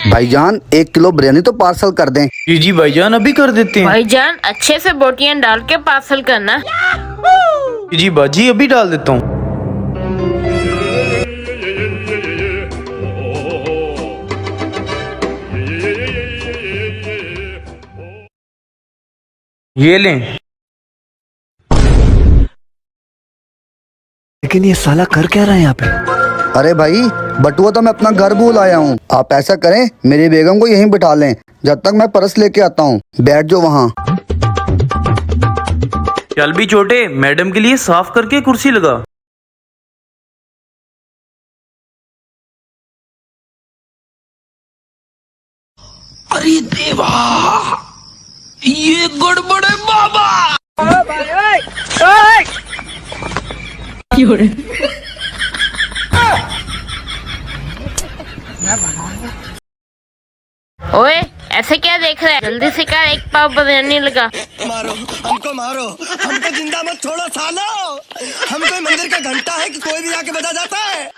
भाईजान 1 किलो बिरयानी तो पार्सल कर दें। जी जी भाईजान, अभी कर देते हैं। भाईजान अच्छे से बोटियां डाल के पार्सल करना। जी जी बाजी, अभी डाल देता हूँ। ये लें। लेकिन ये साला कर क्या रहा है यहाँ पे? अरे भाई, बटुआ तो मैं अपना घर भूल आया हूँ। आप ऐसा करें, मेरी बेगम को यहीं बिठा लें जब तक मैं पर्स लेके आता हूँ। बैठ जाओ वहाँ। चल भी छोटे, मैडम के लिए साफ करके कुर्सी लगा। अरे देवा, ये गड़बड़ है बाबा। ओए ऐसे क्या देख रहा है, जल्दी से कर, एक पाव बिरयानी लगा। मारो हमको जिंदा मत छोड़ो सालो। हम कोई मंदिर का घंटा है कि कोई भी आके बजा जाता है।